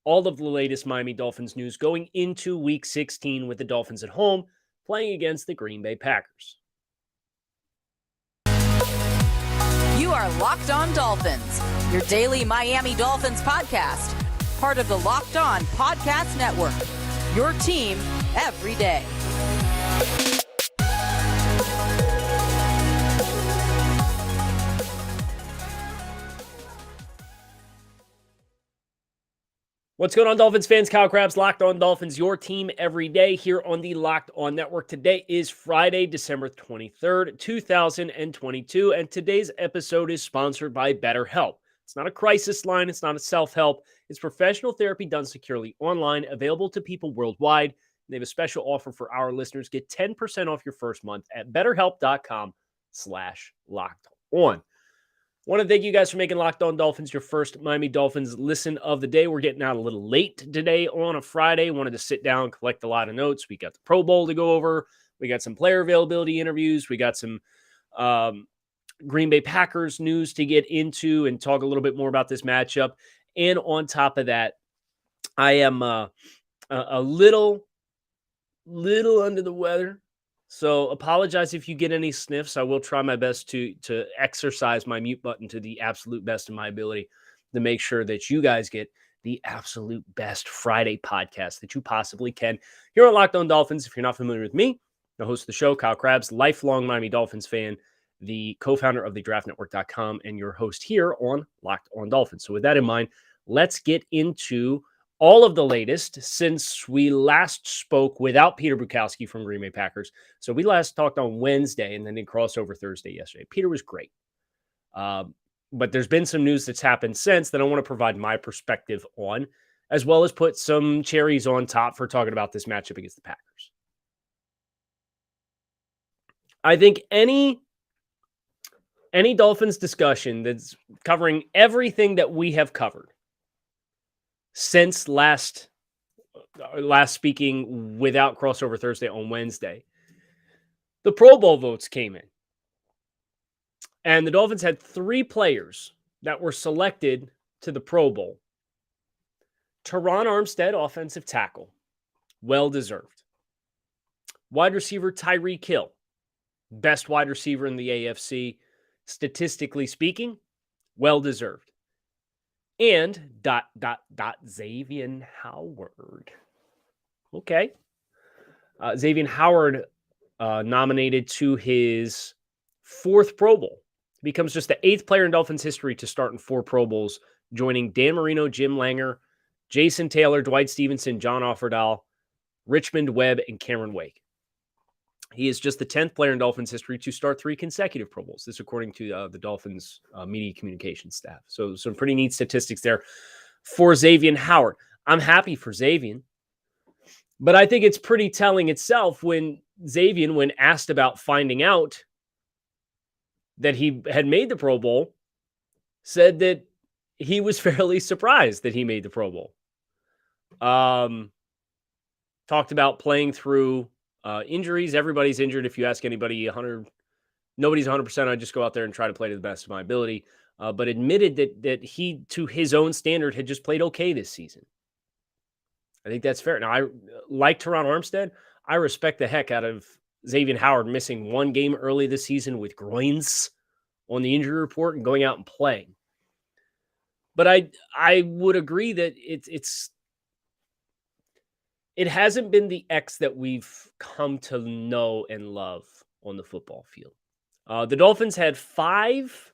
all of the latest Miami Dolphins news going into Week 16 with the Dolphins at home playing against the Green Bay Packers. You are Locked On Dolphins, your daily Miami Dolphins podcast, part of the Locked On Podcast Network, your team every day. What's going on, Dolphins fans? Kyle Krabs, Locked On Dolphins, your team every day here on the Locked On Network. Today is Friday, December 23rd, 2022, and today's episode is sponsored by BetterHelp. It's not a crisis line. It's not a self-help. It's professional therapy done securely online, available to people worldwide. They have a special offer for our listeners. Get 10% off your first month at BetterHelp.com/LockedOn. Want to thank you guys for making Locked On Dolphins your first Miami Dolphins listen of the day. We're getting out a little late today on a Friday. Wanted to sit down, collect a lot of notes. We got the Pro Bowl to go over. We got some player availability interviews. We got some Green Bay Packers news to get into and talk a little bit more about this matchup. And on top of that, I am a little under the weather. So apologize if you get any sniffs. I will try my best to exercise my mute button to the absolute best of my ability to make sure that you guys get the absolute best Friday podcast that you possibly can. Here on Locked On Dolphins, if you're not familiar with me, the host of the show, Kyle Krabs, lifelong Miami Dolphins fan, the co-founder of the draftnetwork.com, and your host here on Locked On Dolphins. So with that in mind, let's get into all of the latest since we last spoke without Peter Bukowski from Green Bay Packers. So we last talked on Wednesday and then did crossover Thursday yesterday. Peter was great. But there's been some news that's happened since that I want to provide my perspective on, as well as put some cherries on top for talking about this matchup against the Packers. I think any Dolphins discussion that's covering everything that we have covered since last speaking without crossover Thursday on Wednesday, the Pro Bowl votes came in. And the Dolphins had 3 players that were selected to the Pro Bowl. Teron Armstead, offensive tackle, well-deserved. Wide receiver Tyreek Hill, best wide receiver in the AFC, statistically speaking, well-deserved. And ... Xavier Howard. Okay. Xavier Howard nominated to his 4th Pro Bowl. Becomes just the 8th player in Dolphins history to start in 4 Pro Bowls, joining Dan Marino, Jim Langer, Jason Taylor, Dwight Stevenson, John Offerdahl, Richmond Webb, and Cameron Wake. He is just the 10th player in Dolphins history to start 3 consecutive Pro Bowls. This according to the Dolphins media communications staff. So some pretty neat statistics there for Xavier Howard. I'm happy for Xavier, but I think it's pretty telling itself when Xavier, when asked about finding out that he had made the Pro Bowl, said that he was fairly surprised that he made the Pro Bowl. Talked about playing through injuries. Everybody's injured. If you ask anybody, nobody's 100%. I just go out there and try to play to the best of my ability. But admitted that he, to his own standard, had just played okay this season. I think that's fair. Now, I like Teron Armstead. I respect the heck out of Xavier Howard missing 1 game early this season with groins on the injury report and going out and playing. But I would agree that it hasn't been the X that we've come to know and love on the football field. The Dolphins had 5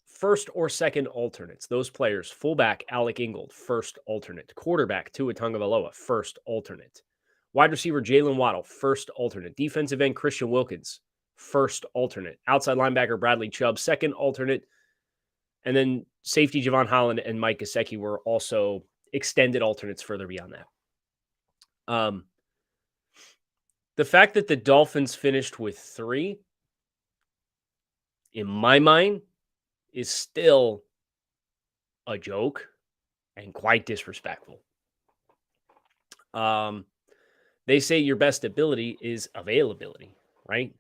first or second alternates. Those players: fullback Alec Ingold, first alternate; quarterback Tua Tagovailoa, first alternate; wide receiver Jalen Waddle, first alternate; defensive end Christian Wilkins, first alternate; outside linebacker Bradley Chubb, second alternate; and then safety Javon Holland and Mike Gesicki were also extended alternates further beyond that. The fact that the Dolphins finished with 3, in my mind, is still a joke and quite disrespectful. They say your best ability is availability, right?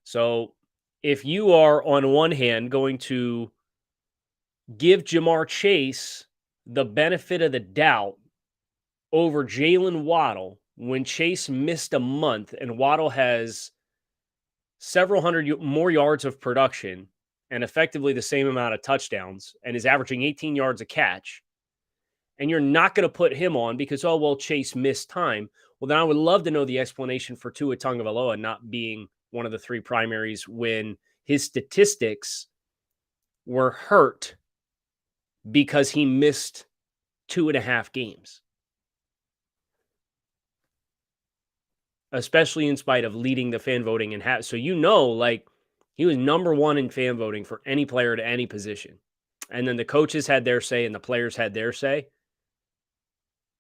So if you are, on one hand, going to give Jamar Chase the benefit of the doubt over Jalen Waddle when Chase missed a month and Waddle has several hundred more yards of production and effectively the same amount of touchdowns and is averaging 18 yards a catch, and you're not going to put him on because, oh, well, Chase missed time. Well, then I would love to know the explanation for Tua Tagovailoa not being one of the three primaries when his statistics were hurt because he missed 2.5 games. Especially in spite of leading the fan voting and so like he was number one in fan voting for any player to any position. And then the coaches had their say and the players had their say.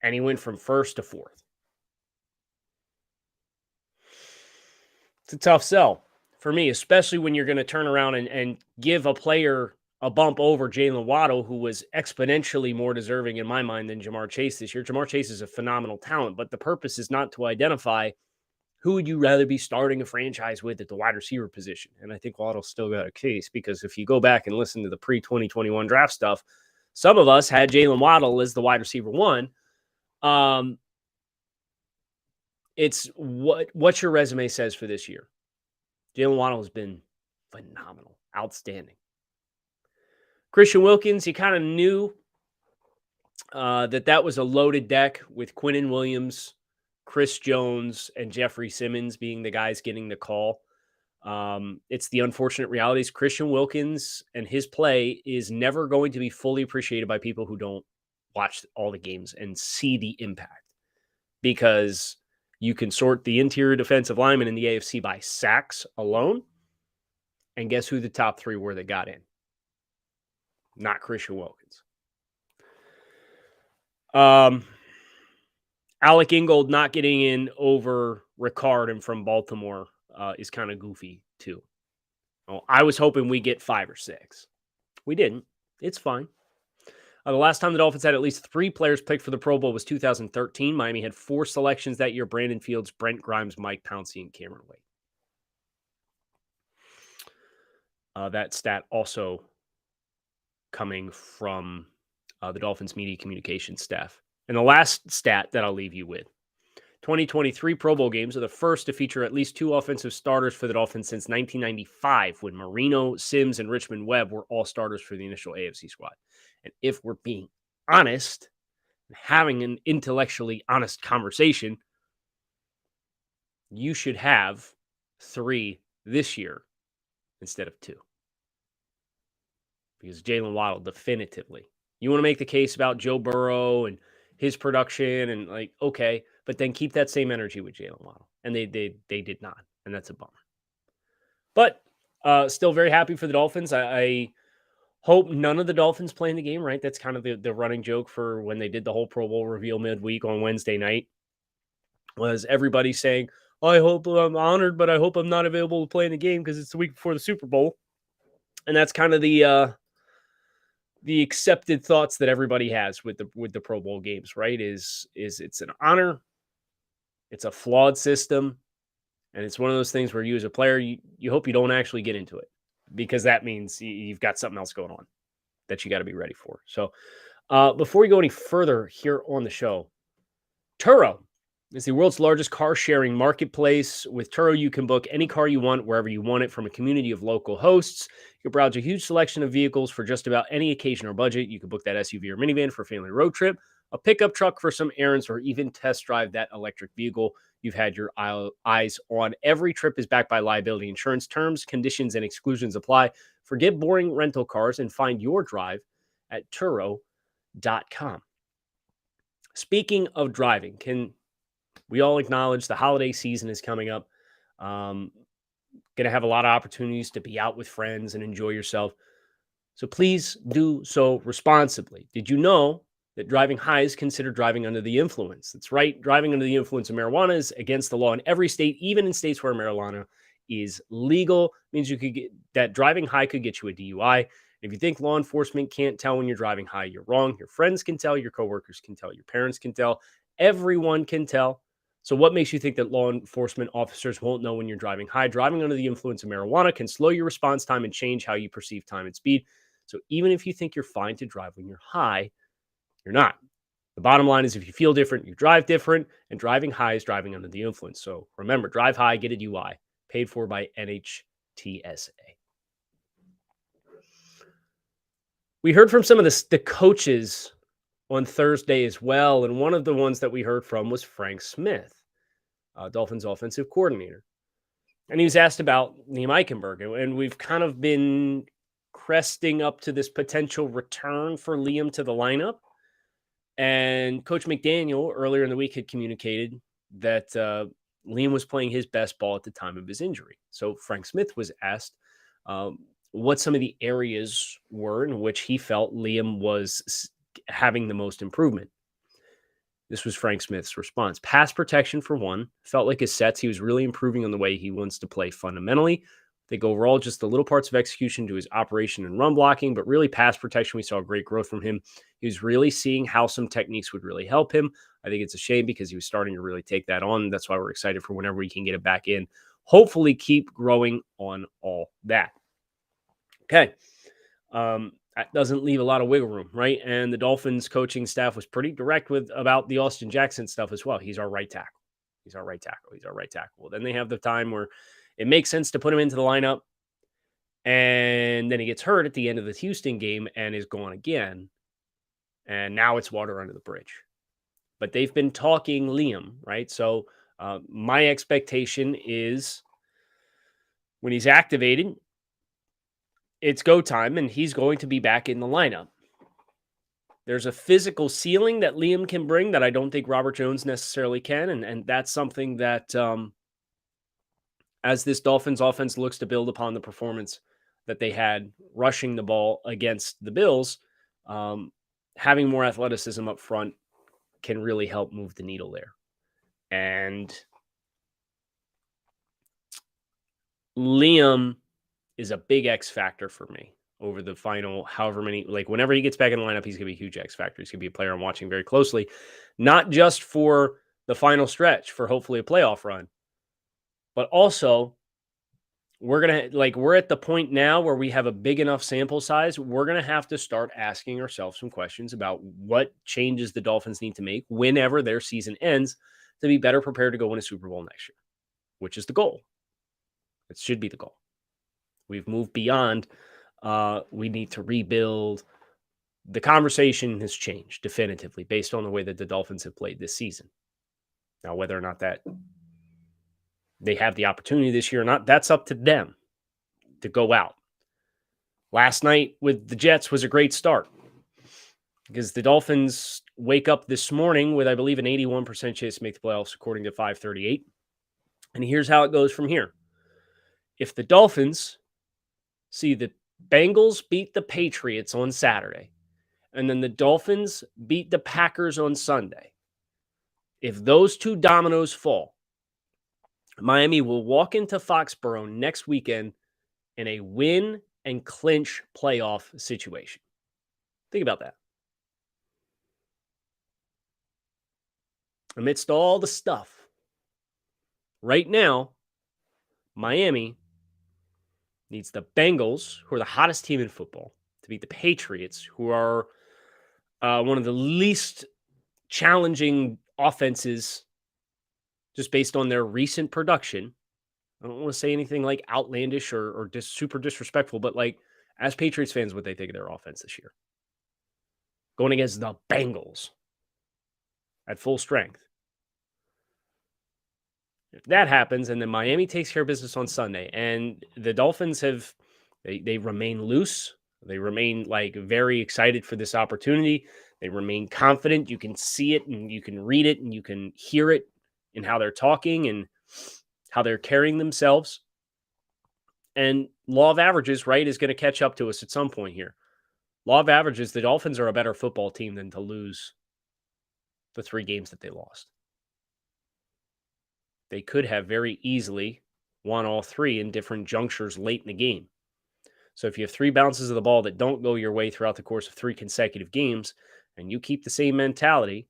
And he went from first to fourth. It's a tough sell for me, especially when you're going to turn around and give a player a bump over Jalen Waddle, who was exponentially more deserving in my mind than Jamar Chase this year. Jamar Chase is a phenomenal talent, but the purpose is not to identify who would you rather be starting a franchise with at the wide receiver position. And I think Waddle still got a case because if you go back and listen to the pre-2021 draft stuff, some of us had Jalen Waddle as the wide receiver one. It's what your resume says for this year. Jalen Waddle has been phenomenal, outstanding. Christian Wilkins, you kind of knew that was a loaded deck with Quinnen Williams, Chris Jones, and Jeffrey Simmons being the guys getting the call. It's the unfortunate realities. Christian Wilkins and his play is never going to be fully appreciated by people who don't watch all the games and see the impact, because you can sort the interior defensive linemen in the AFC by sacks alone. And guess who the top three were that got in? Not Christian Wilkins. Alec Ingold not getting in over Ricard and from Baltimore is kind of goofy too. Well, I was hoping we get 5 or 6. We didn't. It's fine. The last time the Dolphins had at least 3 players picked for the Pro Bowl was 2013. Miami had 4 selections that year: Brandon Fields, Brent Grimes, Mike Pouncey, and Cameron Wade. That stat also coming from the Dolphins media communications staff. And the last stat that I'll leave you with: 2023 Pro Bowl games are the first to feature at least 2 offensive starters for the Dolphins since 1995, when Marino, Sims, and Richmond Webb were all starters for the initial AFC squad. And if we're being honest, having an intellectually honest conversation, you should have 3 this year instead of 2. Because Jalen Waddle, definitively. You want to make the case about Joe Burrow and his production and okay, but then keep that same energy with Jalen Waddle. And they did not. And that's a bummer. But still very happy for the Dolphins. I hope none of the Dolphins play in the game, right? That's kind of the running joke for when they did the whole Pro Bowl reveal midweek on Wednesday night, was everybody saying, I hope I'm honored, but I hope I'm not available to play in the game because it's the week before the Super Bowl. And that's kind of the accepted thoughts that everybody has with the Pro Bowl games, right? Is it's an honor, it's a flawed system, and it's one of those things where you as a player, you hope you don't actually get into it, because that means you've got something else going on that you got to be ready for. So before we go any further here on the show, Turo is the world's largest car sharing marketplace. With Turo, you can book any car you want, wherever you want it, from a community of local hosts. You can browse a huge selection of vehicles for just about any occasion or budget. You can book that SUV or minivan for a family road trip, a pickup truck for some errands, or even test drive that electric vehicle you've had your eyes on. Every trip is backed by liability insurance. Terms, conditions, and exclusions apply. Forget boring rental cars and find your drive at Turo.com. Speaking of driving, can we all acknowledge the holiday season is coming up? Going to have a lot of opportunities to be out with friends and enjoy yourself. So please do so responsibly. Did you know that driving high is considered driving under the influence? That's right. Driving under the influence of marijuana is against the law in every state, even in states where marijuana is legal. It means you could get that driving high could get you a DUI. If you think law enforcement can't tell when you're driving high, you're wrong. Your friends can tell, your coworkers can tell, your parents can tell, everyone can tell. So what makes you think that law enforcement officers won't know when you're driving high? Driving under the influence of marijuana can slow your response time and change how you perceive time and speed. So even if you think you're fine to drive when you're high, you're not. The bottom line is if you feel different, you drive different, and driving high is driving under the influence. So remember, drive high, get a UI, paid for by NHTSA. We heard from some of the coaches on Thursday as well, and one of the ones that we heard from was Frank Smith, Dolphins offensive coordinator. And he was asked about Liam Eichenberg, and we've kind of been cresting up to this potential return for Liam to the lineup. And Coach McDaniel earlier in the week had communicated that Liam was playing his best ball at the time of his injury. So Frank Smith was asked what some of the areas were in which he felt Liam was having the most improvement. This was Frank Smith's response. Pass protection, for one, felt like his sets. He was really improving on the way he wants to play fundamentally. I think overall, just the little parts of execution to his operation and run blocking, but really pass protection, we saw great growth from him. He was really seeing how some techniques would really help him. I think it's a shame because he was starting to really take that on. That's why we're excited for whenever we can get it back in. Hopefully keep growing on all that. Okay. That doesn't leave a lot of wiggle room, right? And the Dolphins coaching staff was pretty direct about the Austin Jackson stuff as well. He's our right tackle. He's our right tackle. He's our right tackle. Well, then they have the time where it makes sense to put him into the lineup, and then he gets hurt at the end of the Houston game and is gone again. And now it's water under the bridge. But they've been talking Liam, right? So my expectation is when he's activated, it's go time, and he's going to be back in the lineup. There's a physical ceiling that Liam can bring that I don't think Robert Jones necessarily can, and that's something that as this Dolphins offense looks to build upon the performance that they had rushing the ball against the Bills, having more athleticism up front can really help move the needle there. And Liam is a big X factor for me over the final however many, like whenever he gets back in the lineup, he's going to be a huge X factor. He's going to be a player I'm watching very closely, not just for the final stretch for hopefully a playoff run, but also we're at the point now where we have a big enough sample size. We're going to have to start asking ourselves some questions about what changes the Dolphins need to make whenever their season ends to be better prepared to go win a Super Bowl next year, which is the goal. It should be the goal. We've moved beyond, we need to rebuild. The conversation has changed definitively based on the way that the Dolphins have played this season. Now, whether or not that they have the opportunity this year or not, that's up to them to go out. Last night with the Jets was a great start because the Dolphins wake up this morning with, I believe, an 81% chance to make the playoffs, according to 538. And here's how it goes from here. If the Dolphins see the Bengals beat the Patriots on Saturday, and then the Dolphins beat the Packers on Sunday, if those two dominoes fall, Miami will walk into Foxborough next weekend in a win and clinch playoff situation. Think about that. Amidst all the stuff, right now, Miami needs the Bengals, who are the hottest team in football, to beat the Patriots, who are one of the least challenging offenses just based on their recent production. I don't want to say anything like outlandish or super disrespectful, but like as Patriots fans, what they think of their offense this year. Going against the Bengals at full strength. If that happens, and then Miami takes care of business on Sunday, and the Dolphins they remain loose. They remain like very excited for this opportunity. They remain confident. You can see it and you can read it and you can hear it in how they're talking and how they're carrying themselves. And law of averages, right, is going to catch up to us at some point here. Law of averages, the Dolphins are a better football team than to lose the 3 games that they lost. They could have very easily won all 3 in different junctures late in the game. So if you have 3 bounces of the ball that don't go your way throughout the course of 3 consecutive games, and you keep the same mentality,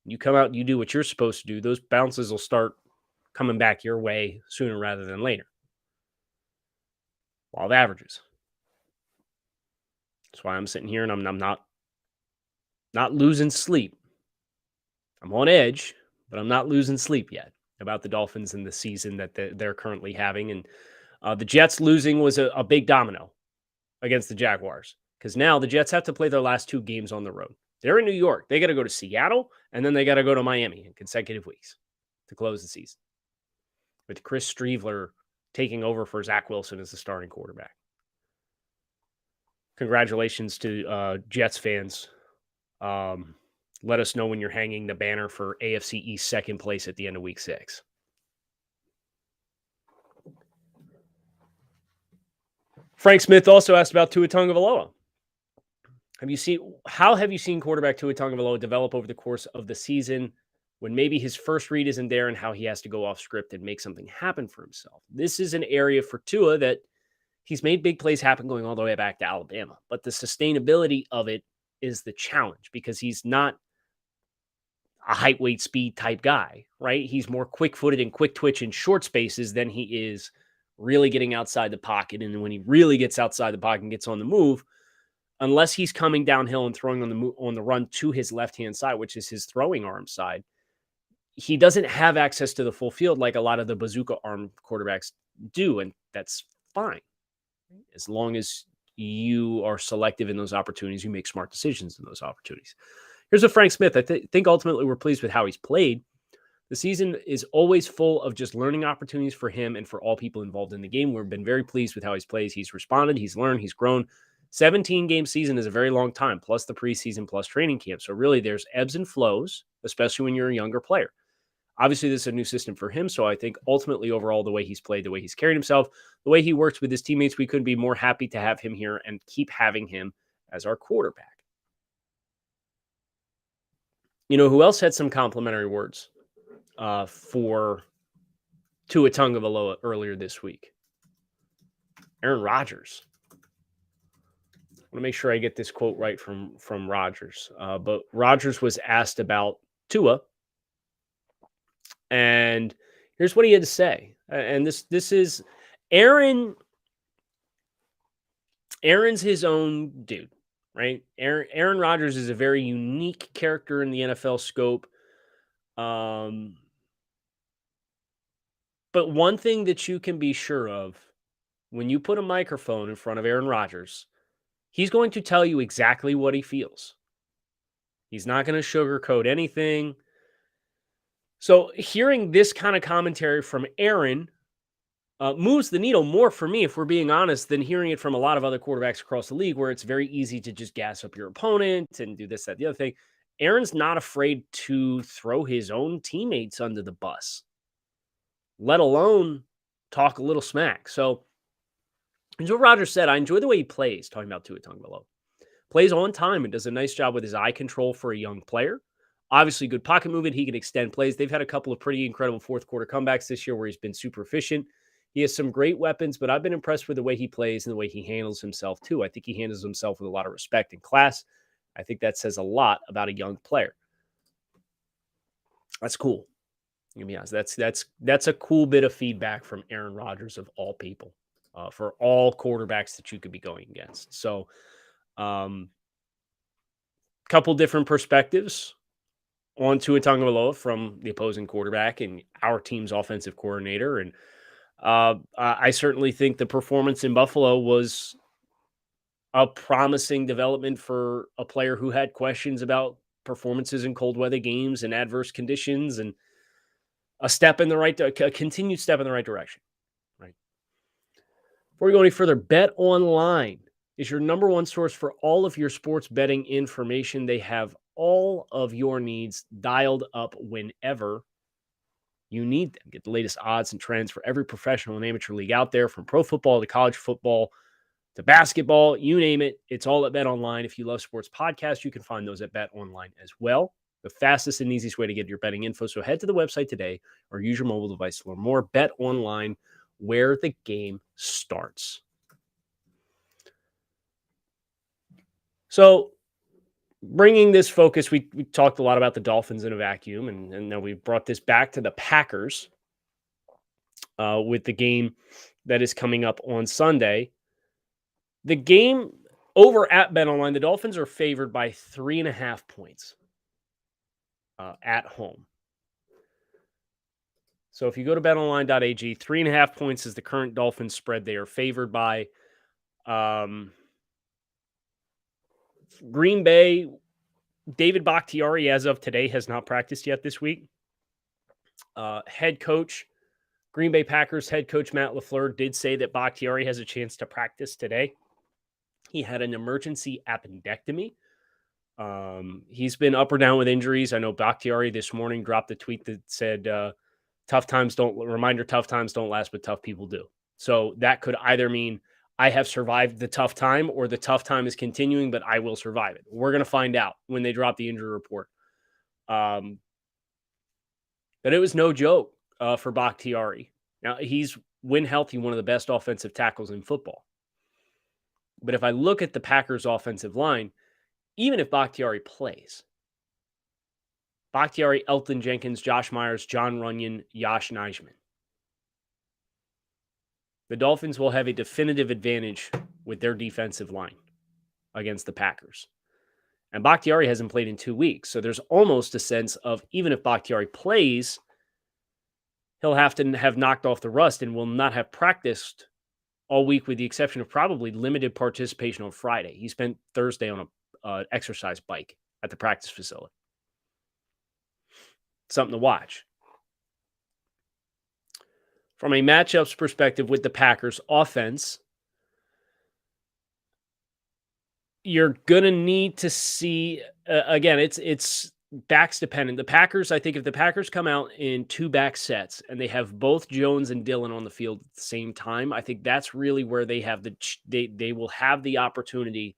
you come out and you do what you're supposed to do, those bounces will start coming back your way sooner rather than later. Law of averages. That's why I'm sitting here and I'm not Not losing sleep. I'm on edge, but I'm not losing sleep yet about the Dolphins and the season that they're currently having. And the Jets losing was a big domino against the Jaguars because now the Jets have to play their last 2 games on the road. They're in New York. They got to go to Seattle, and then they got to go to Miami in consecutive weeks to close the season, with Chris Streveler taking over for Zach Wilson as the starting quarterback. Congratulations to Jets fans. Let us know when you're hanging the banner for AFC East second place at the end of week 6. Frank Smith also asked about Tua Tagovailoa. How have you seen quarterback Tua Tagovailoa develop over the course of the season when maybe his first read isn't there and how he has to go off script and make something happen for himself? This is an area for Tua that he's made big plays happen going all the way back to Alabama, but the sustainability of it is the challenge because he's not a height, weight, speed type guy, right? He's more quick-footed and quick twitch in short spaces than he is really getting outside the pocket. And when he really gets outside the pocket and gets on the move, unless he's coming downhill and throwing on the run to his left-hand side, which is his throwing arm side, he doesn't have access to the full field like a lot of the bazooka arm quarterbacks do, and that's fine. As long as you are selective in those opportunities, you make smart decisions in those opportunities. Here's what Frank Smith, I think ultimately we're pleased with how he's played. The season is always full of just learning opportunities for him and for all people involved in the game. We've been very pleased with how he's played. He's responded, he's learned, he's grown. 17-game season is a very long time, plus the preseason, plus training camp. So really there's ebbs and flows, especially when you're a younger player. Obviously, this is a new system for him. So I think ultimately overall, the way he's played, the way he's carried himself, the way he works with his teammates, we couldn't be more happy to have him here and keep having him as our quarterback. You know who else had some complimentary words for Tua Tagovailoa earlier this week? Aaron Rodgers. I want to make sure I get this quote right from Rodgers. But Rodgers was asked about Tua, and here's what he had to say. And this is Aaron's his own dude, right? Aaron Rodgers is a very unique character in the NFL scope. But one thing that you can be sure of, when you put a microphone in front of Aaron Rodgers, he's going to tell you exactly what he feels. He's not going to sugarcoat anything. So hearing this kind of commentary from Aaron moves the needle more for me, if we're being honest, than hearing it from a lot of other quarterbacks across the league, where it's very easy to just gas up your opponent and do this, that, the other thing. Aaron's not afraid to throw his own teammates under the bus, let alone talk a little smack. So here's what Rodgers said. I enjoy the way he plays, talking about Tua Tagovailoa. Plays on time and does a nice job with his eye control for a young player. Obviously, good pocket movement. He can extend plays. They've had a couple of pretty incredible fourth quarter comebacks this year where he's been super efficient. He has some great weapons, but I've been impressed with the way he plays and the way he handles himself, too. I think he handles himself with a lot of respect and class. I think that says a lot about a young player. That's cool. Let me be honest. That's a cool bit of feedback from Aaron Rodgers, of all people, for all quarterbacks that you could be going against. So, couple different perspectives on Tua Tagovailoa from the opposing quarterback and our team's offensive coordinator. And I certainly think the performance in Buffalo was a promising development for a player who had questions about performances in cold weather games and adverse conditions, and a continued step in the right direction. Right. Before we go any further, Bet Online is your number one source for all of your sports betting information. They have all of your needs dialed up whenever you need them. Get the latest odds and trends for every professional and amateur league out there, from pro football to college football to basketball, you name it. It's all at Bet Online. If you love sports podcasts, you can find those at Bet Online as well. The fastest and easiest way to get your betting info. So head to the website today or use your mobile device to learn more. Bet Online, where the game starts. So bringing this focus, we talked a lot about the Dolphins in a vacuum, and now we brought this back to the Packers with the game that is coming up on Sunday. The game Over at BetOnline, the Dolphins are favored by 3.5 points at home. So if you go to betonline.ag, 3.5 points is the current Dolphins spread. They are favored by Green Bay. David Bakhtiari, as of today, has not practiced yet this week. Head coach, Green Bay Packers head coach Matt LaFleur did say that Bakhtiari has a chance to practice today. He had an emergency appendectomy. He's been up or down with injuries. I know Bakhtiari this morning dropped a tweet that said, tough times don't last, but tough people do. So that could either mean I have survived the tough time or the tough time is continuing, but I will survive it. We're going to find out when they drop the injury report. But it was no joke for Bakhtiari. Now, he's, when healthy, one of the best offensive tackles in football. But if I look at the Packers' offensive line, even if Bakhtiari plays, Bakhtiari, Elton Jenkins, Josh Myers, John Runyon, Yosh Nijman, the Dolphins will have a definitive advantage with their defensive line against the Packers. And Bakhtiari hasn't played in 2 weeks, so there's almost a sense of even if Bakhtiari plays, he'll have to have knocked off the rust and will not have practiced all week with the exception of probably limited participation on Friday. He spent Thursday on an exercise bike at the practice facility. Something to watch. From a matchups perspective with the Packers offense, you're going to need to see, again, it's backs dependent. The Packers, I think if the Packers come out in 2 back sets and they have both Jones and Dillon on the field at the same time, I think that's really where they have they will have the opportunity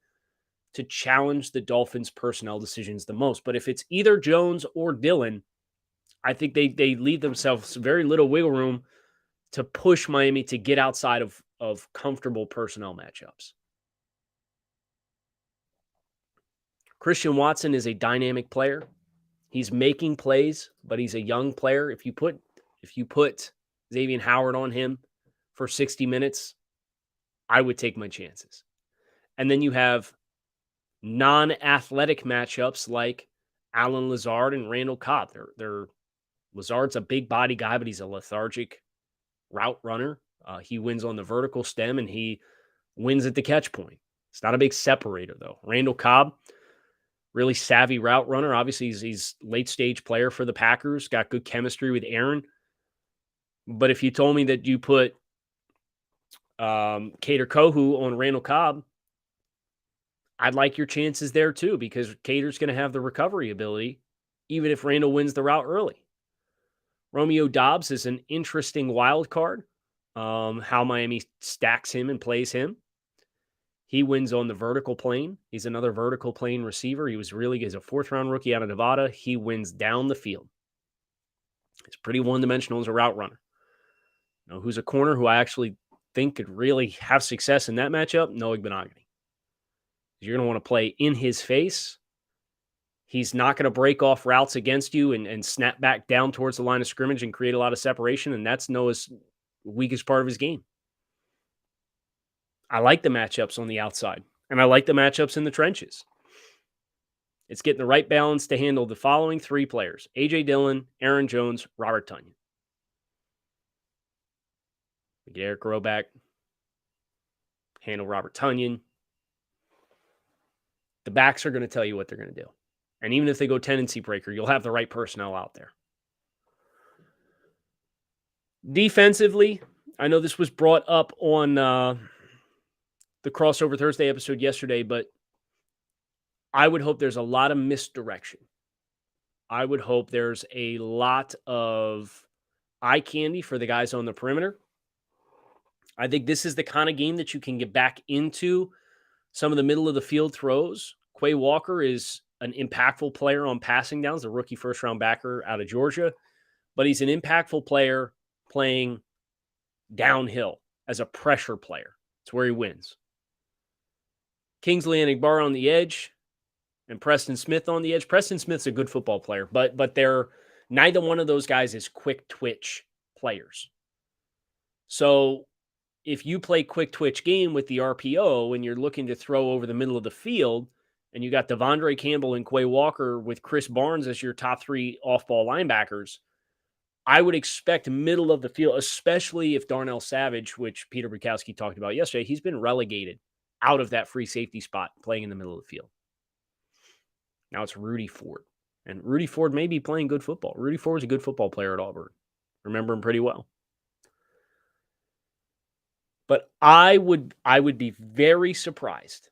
to challenge the Dolphins' personnel decisions the most. But if it's either Jones or Dillon, I think they leave themselves very little wiggle room to push Miami to get outside of comfortable personnel matchups. Christian Watson is a dynamic player. He's making plays, but he's a young player. If you put Xavier Howard on him for 60 minutes, I would take my chances. And then you have non-athletic matchups like Allen Lazard and Randall Cobb. Lazard's a big body guy, but he's a lethargic route runner. He wins on the vertical stem, and he wins at the catch point. It's not a big separator, though. Randall Cobb, really savvy route runner. Obviously, he's late-stage player for the Packers, got good chemistry with Aaron. But if you told me that you put Kader Kohu on Randall Cobb, I'd like your chances there, too, because Kader's going to have the recovery ability, even if Randall wins the route early. Romeo Doubs is an interesting wild card, how Miami stacks him and plays him. He wins on the vertical plane. He's another vertical plane receiver. He was really good as a 4th-round rookie out of Nevada. He wins down the field. He's pretty one-dimensional as a route runner. You know, who's a corner who I actually think could really have success in that matchup? Noah Benogany. You're going to want to play in his face. He's not going to break off routes against you and snap back down towards the line of scrimmage and create a lot of separation, and that's Noah's weakest part of his game. I like the matchups on the outside, and I like the matchups in the trenches. It's getting the right balance to handle the following 3 players: A.J. Dillon, Aaron Jones, Robert Tonyan. We get Eric Roback, handle Robert Tonyan. The backs are going to tell you what they're going to do. And even if they go tendency breaker, you'll have the right personnel out there. Defensively, I know this was brought up on the Crossover Thursday episode yesterday, but I would hope there's a lot of misdirection. I would hope there's a lot of eye candy for the guys on the perimeter. I think this is the kind of game that you can get back into some of the middle of the field throws. Quay Walker is an impactful player on passing downs, a rookie first-round backer out of Georgia, but he's an impactful player playing downhill as a pressure player. It's where he wins. Kingsley Enagbare on the edge and Preston Smith on the edge. Preston Smith's a good football player, but they're neither one of those guys is quick twitch players. So if you play quick twitch game with the RPO and you're looking to throw over the middle of the field, and you got Devondre Campbell and Quay Walker with Chris Barnes as your top 3 off-ball linebackers, I would expect middle of the field, especially if Darnell Savage, which Peter Bukowski talked about yesterday, he's been relegated out of that free safety spot playing in the middle of the field. Now it's Rudy Ford. And Rudy Ford may be playing good football. Rudy Ford was a good football player at Auburn. Remember him pretty well. But I would be very surprised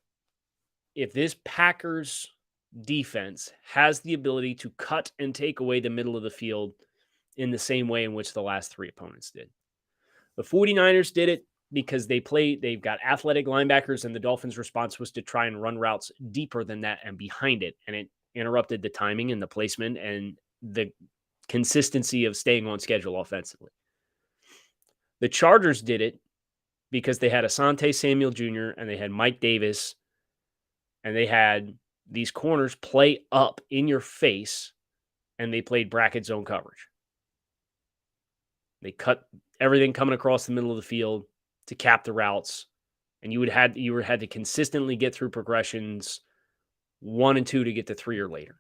if this Packers defense has the ability to cut and take away the middle of the field in the same way in which the last 3 opponents did. The 49ers did it because they've got athletic linebackers, and the Dolphins' response was to try and run routes deeper than that and behind it. And it interrupted the timing and the placement and the consistency of staying on schedule offensively. The Chargers did it because they had Asante Samuel Jr. and they had Mike Davis, and they had these corners play up in your face, and they played bracket zone coverage. They cut everything coming across the middle of the field to cap the routes, and you had to consistently get through progressions 1 and 2 to get to 3 or later.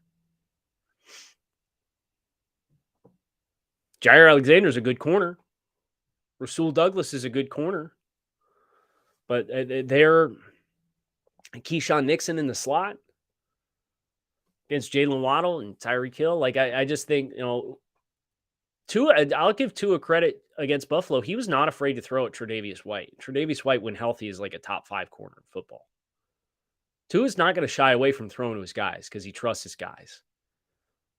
Jair Alexander is a good corner. Rasul Douglas is a good corner. But they're Keyshawn Nixon in the slot against Jalen Waddle and Tyreek Hill. Like, I just think, Tua, I'll give Tua credit against Buffalo. He was not afraid to throw at Tre'Davious White. Tre'Davious White, when healthy, is like a top 5 corner in football. Tua's not going to shy away from throwing to his guys because he trusts his guys.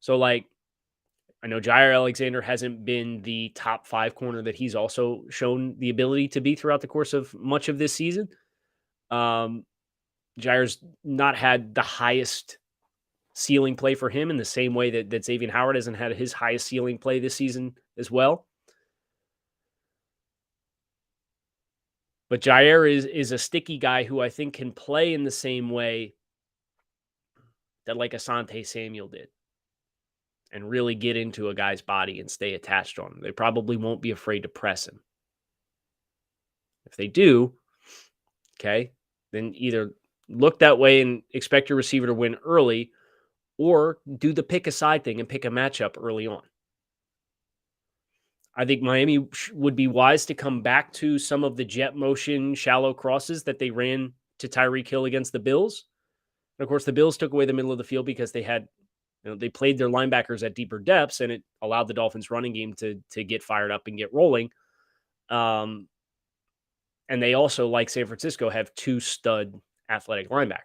So, like, I know Jair Alexander hasn't been the top 5 corner that he's also shown the ability to be throughout the course of much of this season. Jair's not had the highest ceiling play for him in the same way that Xavier Howard hasn't had his highest ceiling play this season as well. But Jair is a sticky guy who I think can play in the same way that like Asante Samuel did and really get into a guy's body and stay attached on him. They probably won't be afraid to press him. If they do, okay, then either look that way and expect your receiver to win early, or do the pick a side thing and pick a matchup early on. I think Miami would be wise to come back to some of the jet motion shallow crosses that they ran to Tyreek Hill against the Bills. And of course, the Bills took away the middle of the field because they had, they played their linebackers at deeper depths, and it allowed the Dolphins running game to get fired up and get rolling. And they also, like San Francisco, have 2 stud athletic linebackers.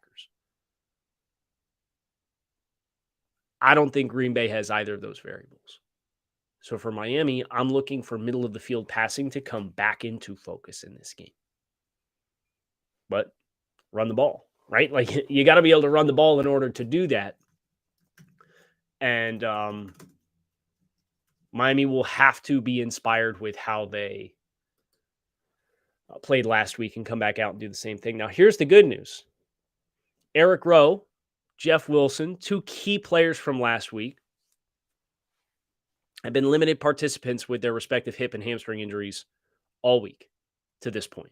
I don't think Green Bay has either of those variables. So for Miami, I'm looking for middle of the field passing to come back into focus in this game. But run the ball, right? Like, you got to be able to run the ball in order to do that. And Miami will have to be inspired with how they played last week and come back out and do the same thing. Now, here's the good news. Eric Rowe, Jeff Wilson, 2 key players from last week, have been limited participants with their respective hip and hamstring injuries all week to this point.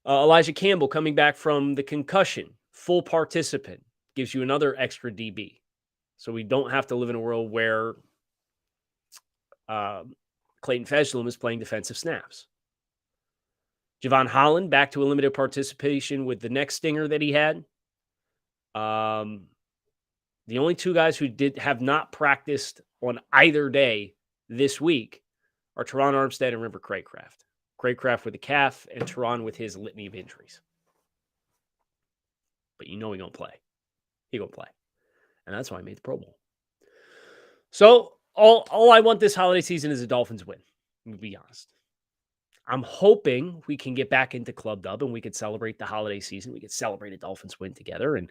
Elijah Campbell coming back from the concussion, full participant, gives you another extra DB. So we don't have to live in a world where Clayton Fejedelem is playing defensive snaps. Javon Holland back to a limited participation with the neck stinger that he had. The only 2 guys who have not practiced on either day this week are Teron Armstead and River Craycraft. Craycraft with the calf and Teron with his litany of injuries. But you know he gonna play. He gonna play. And that's why I made the Pro Bowl. So all I want this holiday season is a Dolphins win, to be honest. I'm hoping we can get back into Club Dub and we could celebrate the holiday season. We could celebrate a Dolphins win together. And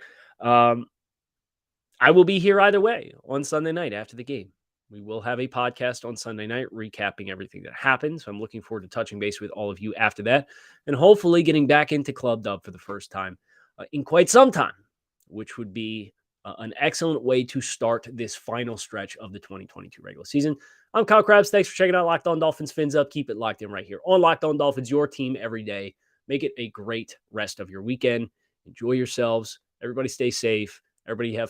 I will be here either way on Sunday night after the game. We will have a podcast on Sunday night recapping everything that happened. So I'm looking forward to touching base with all of you after that and hopefully getting back into Club Dub for the first time in quite some time, which would be an excellent way to start this final stretch of the 2022 regular season. I'm Kyle Krabs. Thanks for checking out Locked On Dolphins. Fins up. Keep it locked in right here on Locked On Dolphins, your team every day. Make it a great rest of your weekend. Enjoy yourselves. Everybody stay safe. Everybody have